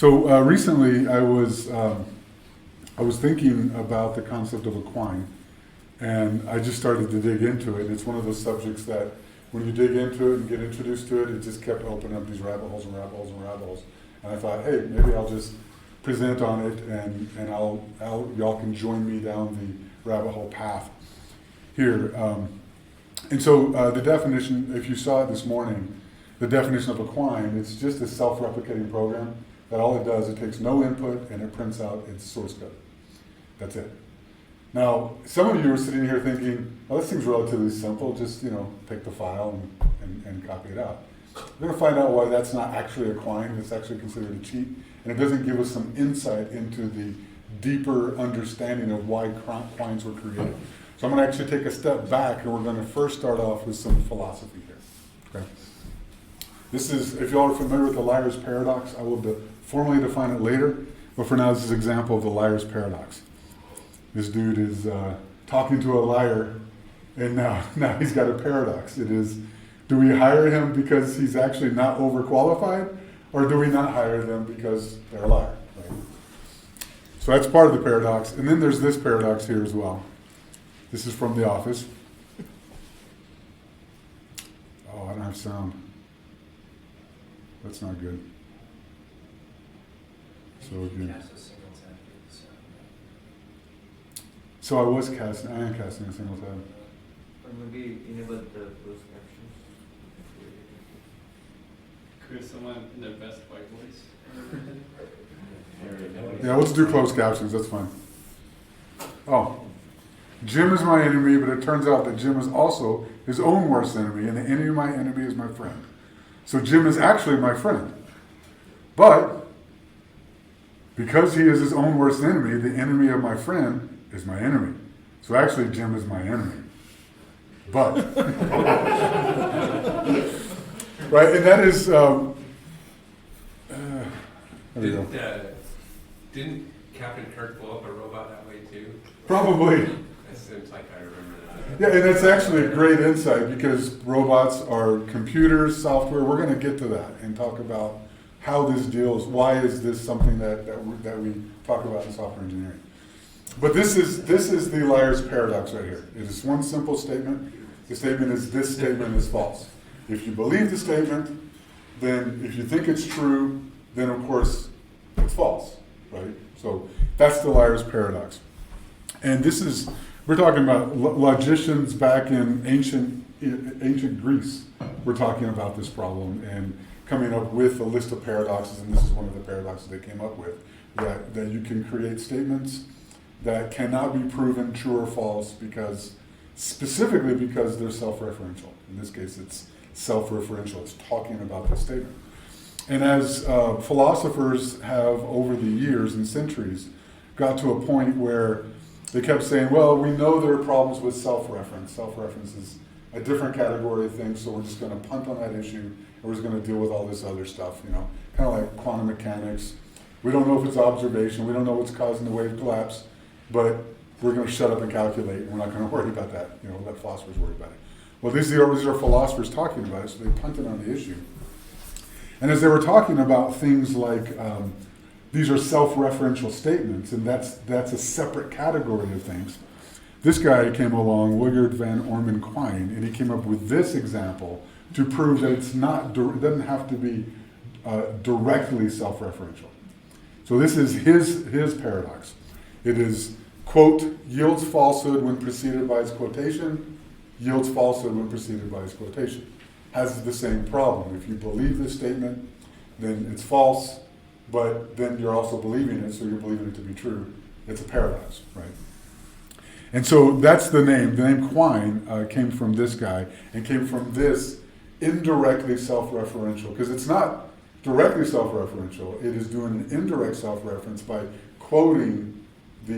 So recently I was thinking about the concept of a quine, and I just started to dig into it. It's one of those subjects that when you dig into it and get introduced to it, it just kept opening up these rabbit holes and rabbit holes and rabbit holes. And I thought, hey, maybe I'll just present on it, and y'all can join me down the rabbit hole path here. And so the definition, if you saw it this morning, the definition of a quine, it's just a self-replicating program that all it does, it takes no input and it prints out its source code. That's it. Now, some of you are sitting here thinking, well, this seems relatively simple, just take the file and copy it out. We're going to find out why that's not actually a quine, it's actually considered a cheat, and it doesn't give us some insight into the deeper understanding of why quines were created. So I'm going to actually take a step back, and we're going to first start off with some philosophy here. Okay. This is, if you all are familiar with the liar's paradox, I will formally define it later, but for now this is an example of the liar's paradox. This dude is talking to a liar, and now he's got a paradox. It is, do we hire him because he's actually not overqualified, or do we not hire them because they're a liar? Right? So that's part of the paradox. And then there's this paradox here as well. This is from The Office. Oh, I don't have sound. That's not good. So again. So I am casting a single tab. Or maybe enable the closed captions. Chris, someone in their best white voice. Yeah, let's do closed captions, that's fine. Oh, Jim is my enemy, but it turns out that Jim is also his own worst enemy, and the enemy of my enemy is my friend. So Jim is actually my friend. But because he is his own worst enemy, the enemy of my friend is my enemy. So actually Jim is my enemy. But, right, and that is, there we go. Didn't Captain Kirk blow up a robot that way too? Probably. It seems like I remember that. Yeah, and that's actually a great insight because robots are computers, software. We're going to get to that and talk about how this deals. Why is this something that we talk about in software engineering? But this is the liar's paradox right here. It is one simple statement. The statement is, this statement is false. If you believe the statement, then if you think it's true, then of course it's false, right? So that's the liar's paradox. And we're talking about logicians back in ancient Greece. We're talking about this problem and coming up with a list of paradoxes, and this is one of the paradoxes they came up with, that you can create statements that cannot be proven true or false specifically because they're self-referential. In this case, it's self-referential. It's talking about the statement. And as philosophers have, over the years and centuries, got to a point where they kept saying, well, we know there are problems with self-reference. Self-reference is a different category of things, so we're just going to punt on that issue, and we're just going to deal with all this other stuff, kind of like quantum mechanics. We don't know if it's observation. We don't know what's causing the wave collapse, but we're going to shut up and calculate. We're not going to worry about that. Let philosophers worry about it. Well, these are philosophers talking about it, so they punted on the issue. And as they were talking about things like, these are self-referential statements, and that's a separate category of things, this guy came along, Willard van Orman Quine, and he came up with this example to prove that it doesn't have to be directly self-referential. So this is his paradox. It is, quote, yields falsehood when preceded by its quotation, yields falsehood when preceded by its quotation. Has the same problem. If you believe this statement, then it's false, but then you're also believing it, so you're believing it to be true. It's a paradox, right? And so that's the name. The name Quine came from this guy and came from this indirectly self-referential, because it's not directly self-referential. It is doing an indirect self-reference by quoting the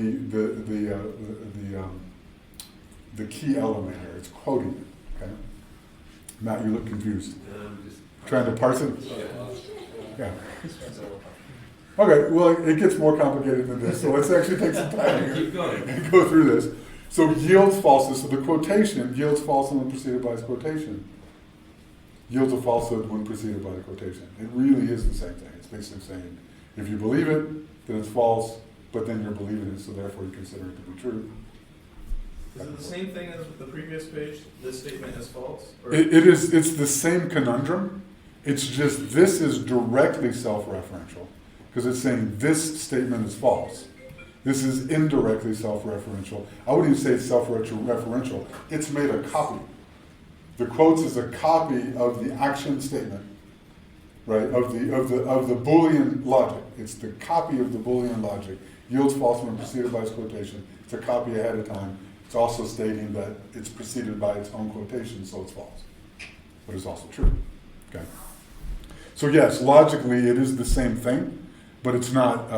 key element here. It's quoting it. Okay, Matt, you look confused. Trying to parse it. Yeah. Okay. Well, it gets more complicated than this. So let's actually take some time here and go through this. So yields falsehood. So the quotation yields falsehood when preceded by its quotation. Yields a falsehood when preceded by the quotation. It really is the same thing. It's basically saying If you believe it, then it's false, but then you're believing it, so therefore you consider it to be true. Is it the same thing as with the previous page? This statement is false? Or- It's the same conundrum. It's just this is directly self-referential because it's saying this statement is false. This is indirectly self-referential. I wouldn't even say it's self-referential. It's made a copy. The quotes is a copy of the action statement, right? Of the Boolean logic. It's the copy of the Boolean logic. Yields false when preceded by its quotation. It's a copy ahead of time. It's also stating that it's preceded by its own quotation, so it's false. But it's also true. Okay. So yes, logically it is the same thing, but it's not.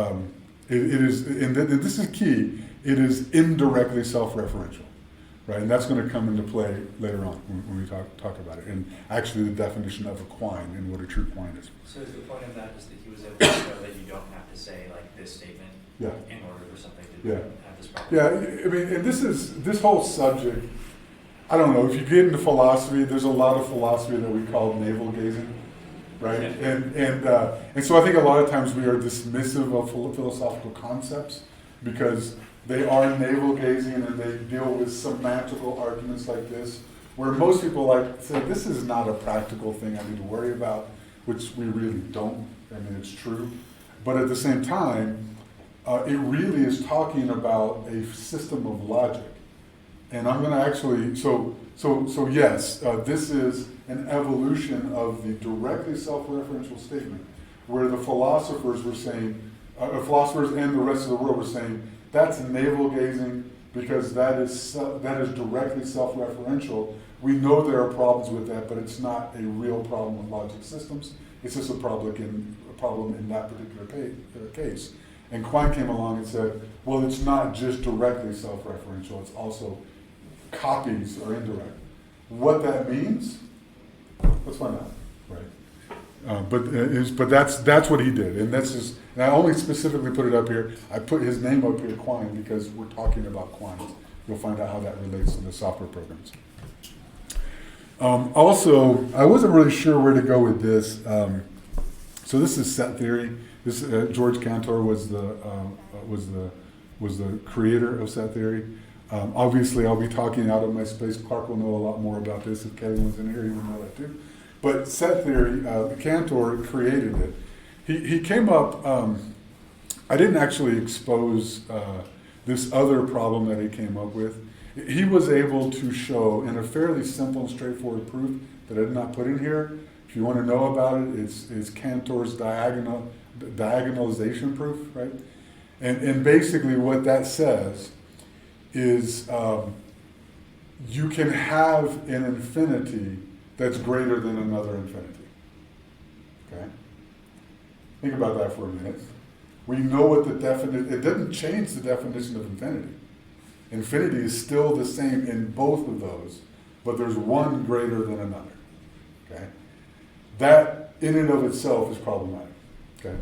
It is, and this is key. It is indirectly self-referential, right? And that's going to come into play later on when we talk about it. And actually, the definition of a quine and what a true quine is. So is the point of that is that he was able to show that you don't have to say like this statement Yeah. in order for something to Yeah. have this property? Yeah, I mean, and this whole subject. I don't know if you get into philosophy. There's a lot of philosophy that we call navel gazing. Right, and so I think a lot of times we are dismissive of philosophical concepts because they are navel gazing and they deal with semantical arguments like this, where most people like say this is not a practical thing I need to worry about, which we really don't. I mean, it's true, but at the same time, it really is talking about a system of logic, and I'm going to actually so yes, this is an evolution of the directly self-referential statement, where the philosophers were saying, philosophers and the rest of the world were saying, that's navel-gazing because that is directly self-referential. We know there are problems with that, but it's not a real problem with logic systems. It's just a problem in that particular case. And Quine came along and said, well, it's not just directly self-referential, it's also copies are indirect. What that means, let's find out, right? But that's what he did, and that's his. And I only specifically put it up here. I put his name up here, Quine, because we're talking about quines. You'll find out how that relates to the software programs. Also, I wasn't really sure where to go with this. So this is set theory. This George Cantor was the creator of set theory. Obviously, I'll be talking out of my space. Clark will know a lot more about this. If Kelly was in here, he would know that too. But set theory, Cantor created it. He came up, I didn't actually expose this other problem that he came up with. He was able to show in a fairly simple and straightforward proof that I did not put in here. If you want to know about it, it's Cantor's diagonalization proof, right? And basically what that says is you can have an infinity that's greater than another infinity. Okay? Think about that for a minute. We know what the definition, it doesn't change the definition of infinity. Infinity is still the same in both of those, but there's one greater than another. Okay? That in and of itself is problematic. Okay?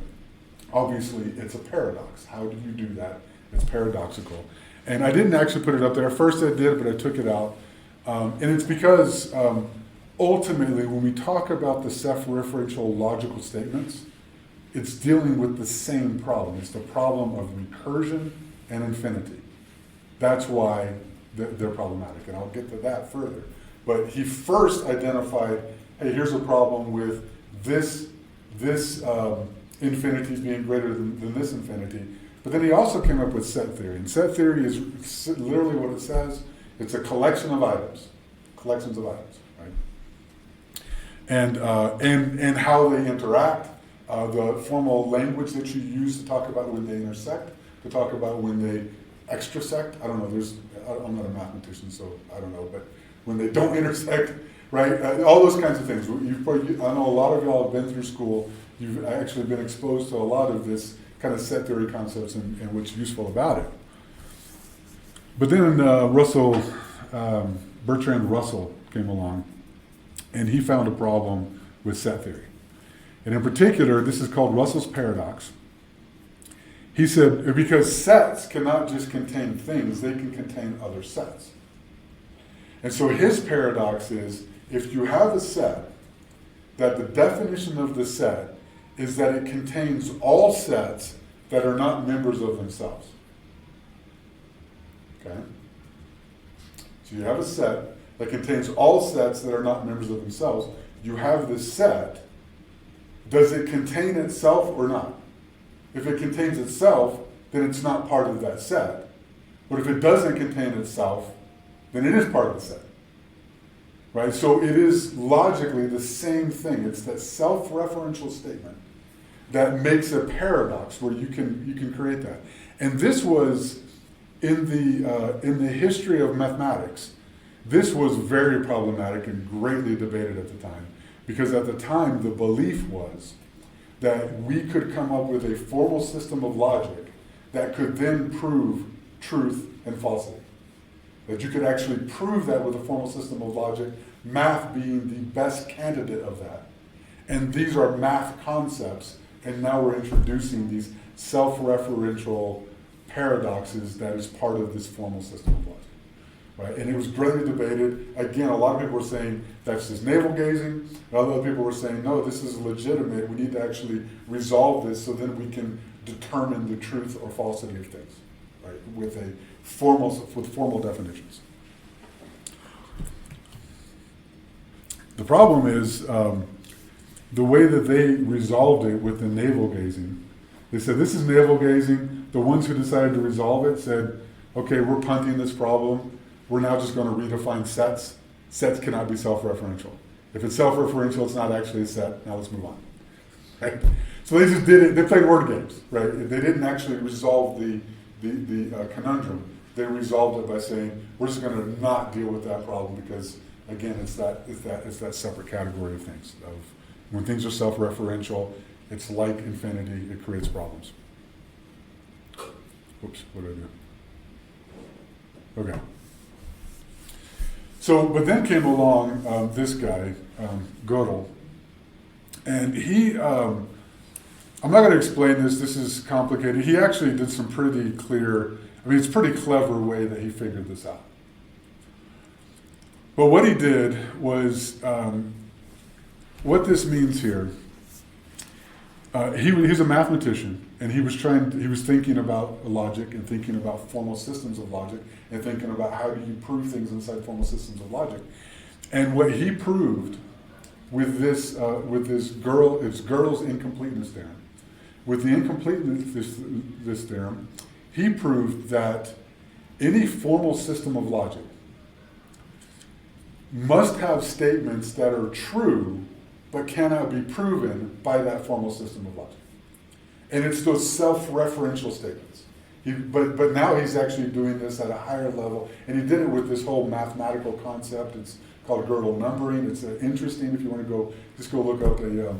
Obviously, it's a paradox. How do you do that? It's paradoxical. And I didn't actually put it up there. First I did, but I took it out. And it's because ultimately, when we talk about the self-referential logical statements, it's dealing with the same problem. It's the problem of recursion and infinity. That's why they're problematic, and I'll get to that further. But he first identified, hey, here's a problem with this infinity being greater than this infinity. But then he also came up with set theory. And set theory is literally what it says. It's a collection of items, collections of items, right? And how they interact, the formal language that you use to talk about when they intersect, to talk about when they extrasect. I don't know. I'm not a mathematician, so I don't know. But when they don't intersect, right? All those kinds of things. I know a lot of y'all have been through school. You've actually been exposed to a lot of this kind of set theory concepts and what's useful about it. But then Bertrand Russell came along, and he found a problem with set theory. And in particular, this is called Russell's paradox. He said, because sets cannot just contain things, they can contain other sets. And so his paradox is, if you have a set, that the definition of the set is that it contains all sets that are not members of themselves. Okay? So you have a set that contains all sets that are not members of themselves. You have this set. Does it contain itself or not? If it contains itself, then it's not part of that set. But if it doesn't contain itself, then it is part of the set. Right? So it is logically the same thing. It's that self-referential statement that makes a paradox where you can create that. And this was in the history of mathematics. This was very problematic and greatly debated at the time, because at the time the belief was that we could come up with a formal system of logic that could then prove truth and falsity. That you could actually prove that with a formal system of logic, math being the best candidate of that. And these are math concepts, and now we're introducing these self-referential paradoxes that is part of this formal system of logic. Right? And it was greatly debated. Again, a lot of people were saying that's just navel gazing. Other people were saying, no, this is legitimate. We need to actually resolve this so then we can determine the truth or falsity of things, right? With formal definitions. The problem is the way that they resolved it with the navel gazing. They said, this is navel gazing. The ones who decided to resolve it said, okay, we're punting this problem. We're now just going to redefine sets. Sets cannot be self-referential. If it's self-referential, it's not actually a set. Now let's move on. Right? So they just did it. They played word games, right? They didn't actually resolve the conundrum. They resolved it by saying, we're just going to not deal with that problem because, again, it's that separate category of things. Of when things are self-referential, it's like infinity. It creates problems. Oops, what did I do? Okay. So, but then came along this guy, Goodl, and he, I'm not going to explain this, this is complicated. He actually did some pretty clear, it's a pretty clever way that he figured this out. But what he did was, what this means here, he's a mathematician, and he was thinking about logic and thinking about formal systems of logic and thinking about how do you prove things inside formal systems of logic. And what he proved with this Gödel's incompleteness theorem, with the incompleteness theorem, he proved that any formal system of logic must have statements that are true but cannot be proven by that formal system of logic. And it's those self-referential statements. But now he's actually doing this at a higher level, and he did it with this whole mathematical concept. It's called Goodl numbering. It's interesting if you want to go look up a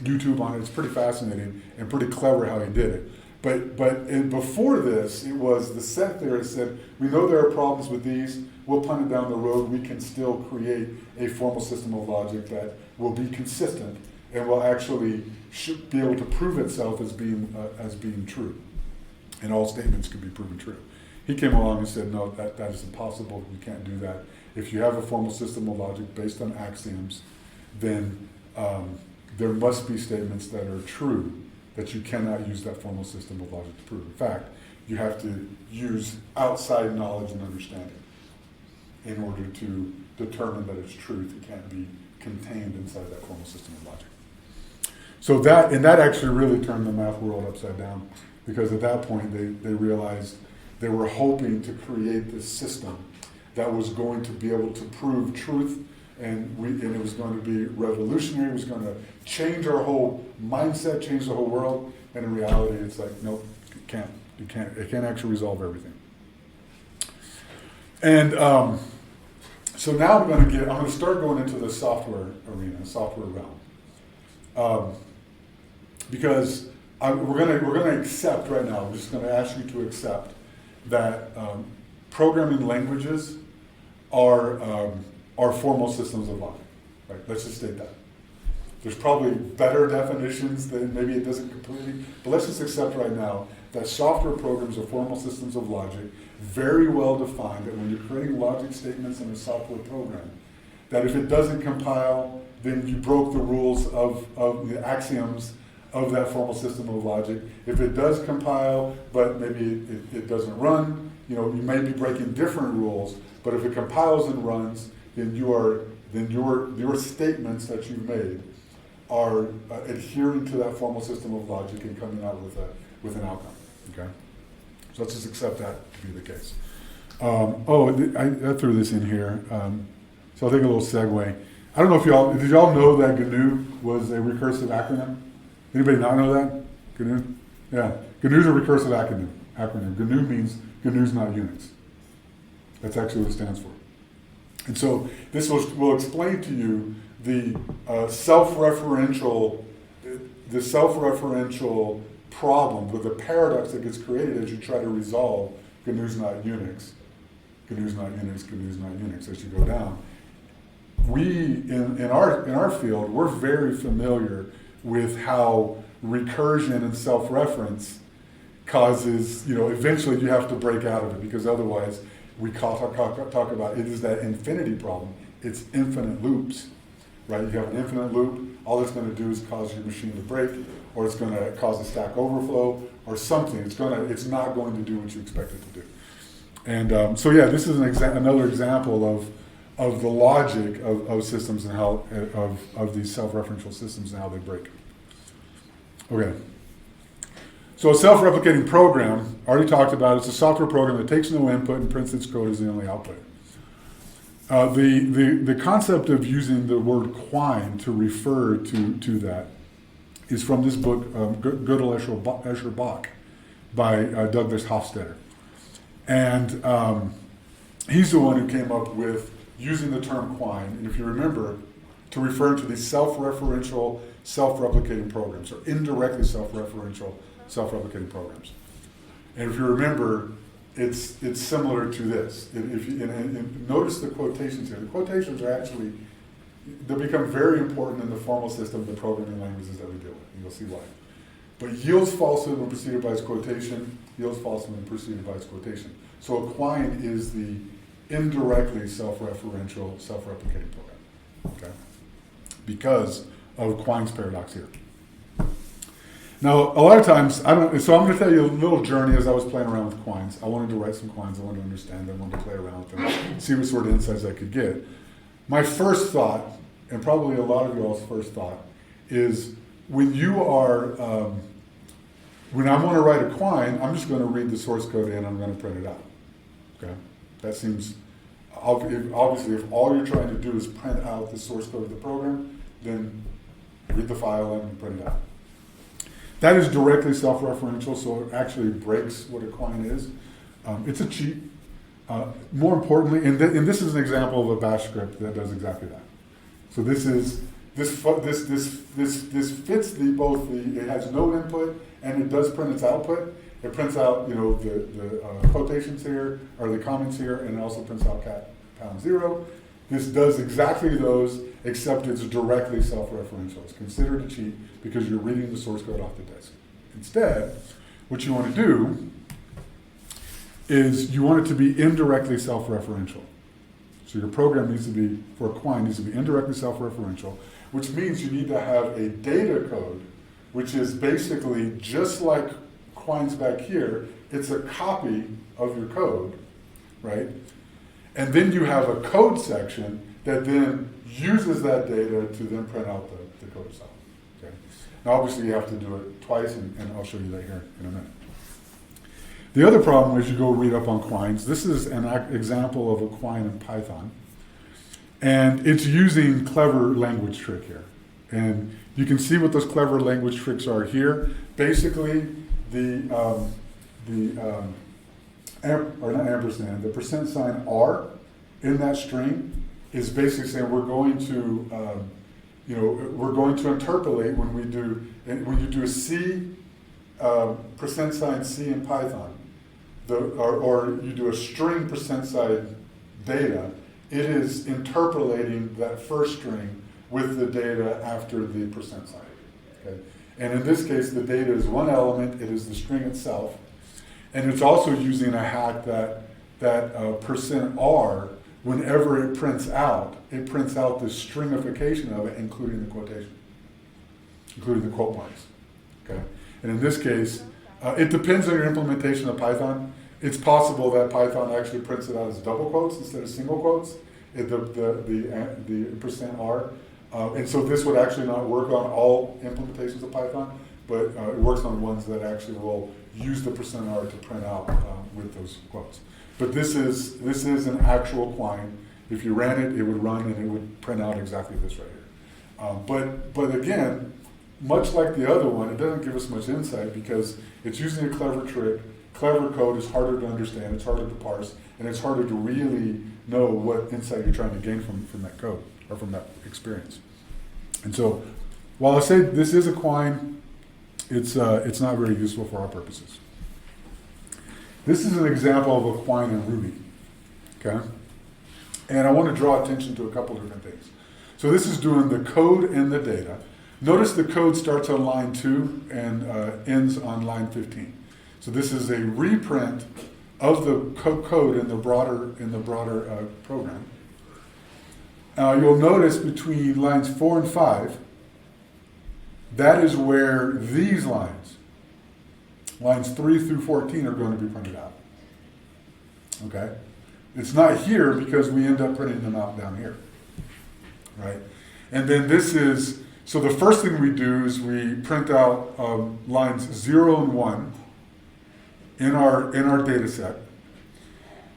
YouTube on it. It's pretty fascinating and pretty clever how he did it. But before this, it was the set theorist said, we know there are problems with these. We'll punt it down the road. We can still create a formal system of logic that will be consistent and will actually be able to prove itself as being true. And all statements can be proven true. He came along and said, no, that is impossible. We can't do that. If you have a formal system of logic based on axioms, then there must be statements that are true that you cannot use that formal system of logic to prove. In fact, you have to use outside knowledge and understanding in order to determine that it's truth. It can't be contained inside that formal system of logic. So that actually really turned the math world upside down, because at that point they realized they were hoping to create this system that was going to be able to prove truth, and it was going to be revolutionary. It was going to change our whole mindset, change the whole world. And in reality, it's like, nope, it can't. It can't actually resolve everything. And so now I'm going to start going into the software arena, software realm, because we're going to accept right now. We're just going to ask you to accept that programming languages are formal systems of logic. Right? Let's just state that. There's probably better definitions that maybe it doesn't completely, but let's just accept right now that software programs are formal systems of logic, very well defined, that when you're creating logic statements in a software program, that if it doesn't compile, then you broke the rules of the axioms of that formal system of logic. If it does compile, but maybe it doesn't run, you know, you may be breaking different rules, but if it compiles and runs, then your statements that you've made are adhering to that formal system of logic and coming out with an outcome, okay? So let's just accept that to be the case. I threw this in here, so I'll take a little segue. I don't know if did y'all know that GNU was a recursive acronym? Anybody not know that? GNU? Yeah, GNU is a recursive acronym. GNU means GNU's not Unix. That's actually what it stands for. And so this will explain to you the self-referential problem with the paradox that gets created as you try to resolve GNU's not Unix, GNU's not Unix, GNU's not Unix as you go down. We, in our field, we're very familiar with how recursion and self-reference causes, you know, eventually you have to break out of it, because otherwise we talk about it is that infinity problem. It's infinite loops, right? You have an infinite loop. All it's going to do is cause your machine to break, or it's going to cause a stack overflow, or something. It's not going to do what you expect it to do. And so yeah, this is another example of the logic of systems and how of these self-referential systems and how they break. Okay. So a self-replicating program, already talked about, it's a software program that takes no input and prints its code as the only output. The concept of using the word Quine to refer to that is from this book, Goodl Escher Bach, by Douglas Hofstadter. And he's the one who came up with using the term Quine, and if you remember, to refer to these self-referential, self-replicating programs, or indirectly self-referential, self-replicating programs. And if you remember, it's similar to this. And notice the quotations here. The quotations are actually, they become very important in the formal system of the programming languages that we deal with. And you'll see why. But yields falsehood when preceded by its quotation, yields falsehood when preceded by its quotation. So a Quine is the indirectly self-referential, self-replicating program, okay? Because of Quine's paradox here. Now, a lot of times, so I'm going to tell you a little journey as I was playing around with Quines. I wanted to write some Quines, I wanted to understand them, I wanted to play around with them, see what sort of insights I could get. My first thought, and probably a lot of y'all's first thought, is when you are, when I want to write a Quine, I'm just going to read the source code and I'm going to print it out, okay? That seems, obviously, if all you're trying to do is print out the source code of the program, then read the file and print it out. That is directly self-referential, so it actually breaks what a Quine is. It's a cheat. More importantly, and this is an example of a bash script that does exactly that. So this fits it has no input and it does print its output. It prints out, you know, the quotations here, or the comments here, and it also prints out #0. This does exactly those, except it's directly self-referential. It's considered a cheat because you're reading the source code off the disk. Instead, what you want to do is you want it to be indirectly self-referential. So your program needs to be, for a Quine, needs to be indirectly self-referential, which means you need to have a data code, which is basically just like Quines back here. It's a copy of your code, right? And then you have a code section that then uses that data to then print out the code itself. Okay? Now obviously you have to do it twice, and I'll show you that here in a minute. The other problem is you go read up on Quines. This is an example of a Quine in Python. And it's using clever language trick here. And you can see what those clever language tricks are here. Basically, the % R in that string is basically saying we're going to, we're going to interpolate when you do a C, %C in Python, or you do a string % data, it is interpolating that first string with the data after the %. Okay? And in this case, the data is one element, it is the string itself. And it's also using a hack that %R, whenever it prints out the stringification of it, including the quotation, including the quote marks. And in this case, it depends on your implementation of Python. It's possible that Python actually prints it out as double quotes instead of single quotes, the %R. And so this would actually not work on all implementations of Python, but it works on ones that actually will use the %R to print out with those quotes. But this is an actual Quine. If you ran it, it would run and it would print out exactly this right here. But again, much like the other one, it doesn't give us much insight because it's using a clever trick. Clever code is harder to understand, it's harder to parse, and it's harder to really know what insight you're trying to gain from that code or from that experience. And so, while I say this is a Quine, it's not very useful for our purposes. This is an example of a Quine in Ruby, okay? And I want to draw attention to a couple different things. So this is doing the code and the data. Notice the code starts on line 2 and ends on line 15. So this is a reprint of the code in the broader program. You'll notice between lines 4 and 5, that is where these lines 3 through 14, are going to be printed out. Okay? It's not here because we end up printing them out down here. Right? And then this is, so the first thing we do is we print out lines 0 and 1 in our data set.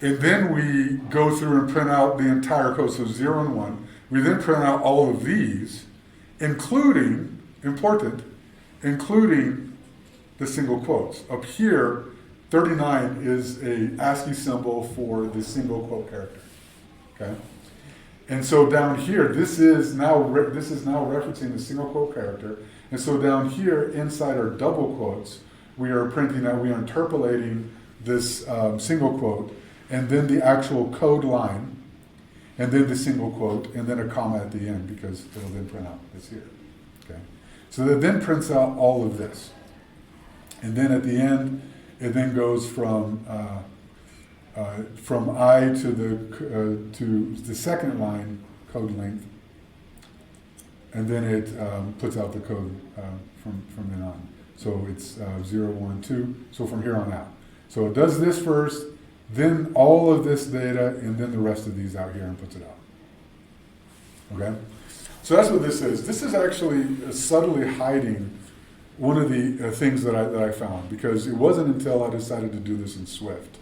And then we go through and print out the entire code, so 0 and 1. We then print out all of these, including the single quotes. Up here, 39 is a ASCII symbol for the single quote character. Okay? And so down here, this is now referencing the single quote character. And so down here, inside our double quotes, we are printing out, we are interpolating this single quote, and then the actual code line, and then the single quote, and then a comma at the end, because it'll then print out this here. Okay? So that then prints out all of this. And then at the end, it then goes from I to the second line code length, and then it puts out the code from then on. So it's 0, 1, 2, so from here on out. So it does this first, then all of this data, and then the rest of these out here and puts it out. Okay? So that's what this is. This is actually subtly hiding one of the things that I found, because it wasn't until I decided to do this in Swift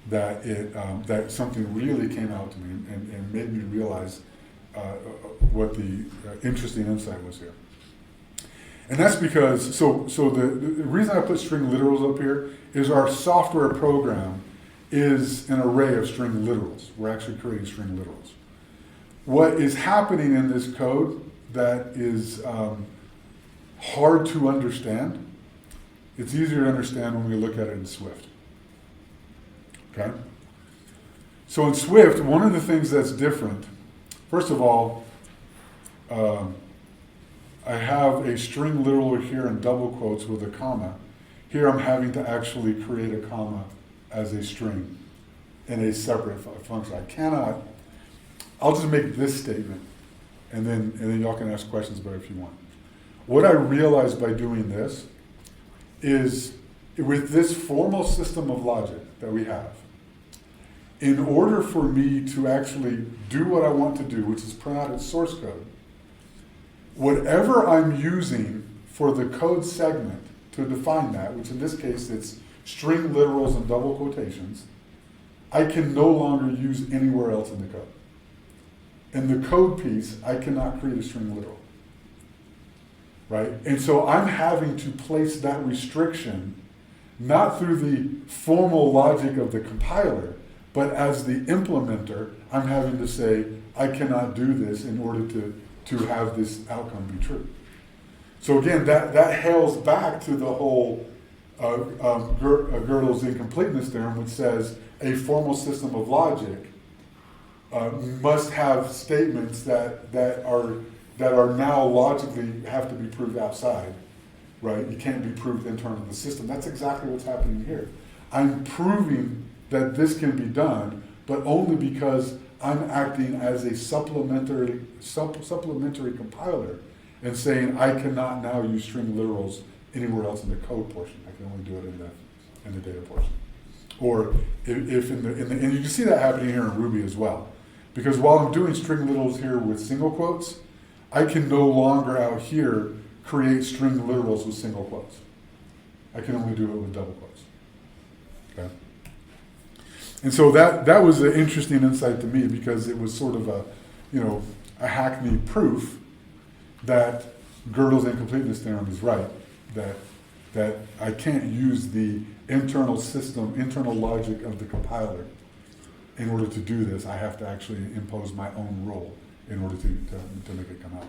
that that something really came out to me and made me realize what the interesting insight was here. And that's because, so the reason I put string literals up here is our software program is an array of string literals. We're actually creating string literals. What is happening in this code that is hard to understand, it's easier to understand when we look at it in Swift. Okay? So in Swift, one of the things that's different, first of all, I have a string literal here in double quotes with a comma. Here I'm having to actually create a comma as a string in a separate function. I cannot, I'll just make this statement, and then y'all can ask questions about it if you want. What I realized by doing this is, with this formal system of logic that we have, in order for me to actually do what I want to do, which is print out its source code, whatever I'm using for the code segment to define that, which in this case it's string literals and double quotations, I can no longer use anywhere else in the code. In the code piece, I cannot create a string literal. Right? And so I'm having to place that restriction not through the formal logic of the compiler, but as the implementer, I'm having to say, I cannot do this in order to have this outcome be true. So again, that hails back to the whole Gödel's incompleteness theorem, which says a formal system of logic must have statements that are now logically have to be proved outside, right? It can't be proved internal to the system. That's exactly what's happening here. I'm proving that this can be done, but only because I'm acting as a supplementary compiler and saying I cannot now use string literals anywhere else in the code portion. I can only do it in the data portion. Or if in the and you can see that happening here in Ruby as well. Because while I'm doing string literals here with single quotes, I can no longer out here create string literals with single quotes. I can only do it with double quotes. Okay? And so that was an interesting insight to me because it was sort of a hackneyed proof that Gödel's incompleteness theorem is right. That I can't use the internal logic of the compiler in order to do this. I have to actually impose my own rule in order to make it come out.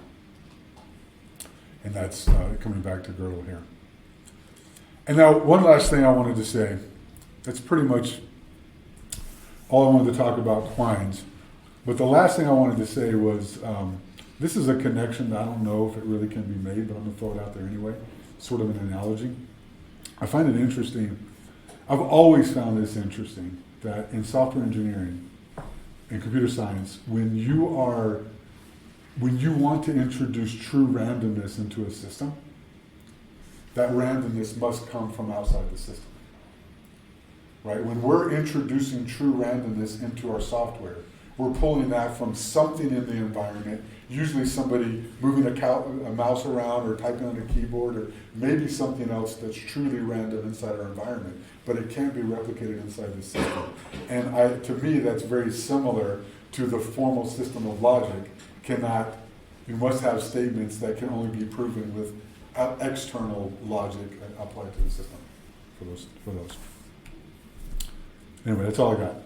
And that's coming back to Gödel here. And now one last thing I wanted to say. That's pretty much all I wanted to talk about Quines. But the last thing I wanted to say was, this is a connection that I don't know if it really can be made, but I'm going to throw it out there anyway. Sort of an analogy. I find it interesting. I've always found this interesting, that in software engineering and computer science, when you want to introduce true randomness into a system, that randomness must come from outside the system. Right? When we're introducing true randomness into our software, we're pulling that from something in the environment, usually somebody moving a mouse around or typing on a keyboard, or maybe something else that's truly random inside our environment, but it can't be replicated inside the system. And to me, that's very similar to the formal system of logic. You must have statements that can only be proven with external logic applied to the system for those. Anyway, that's all I got.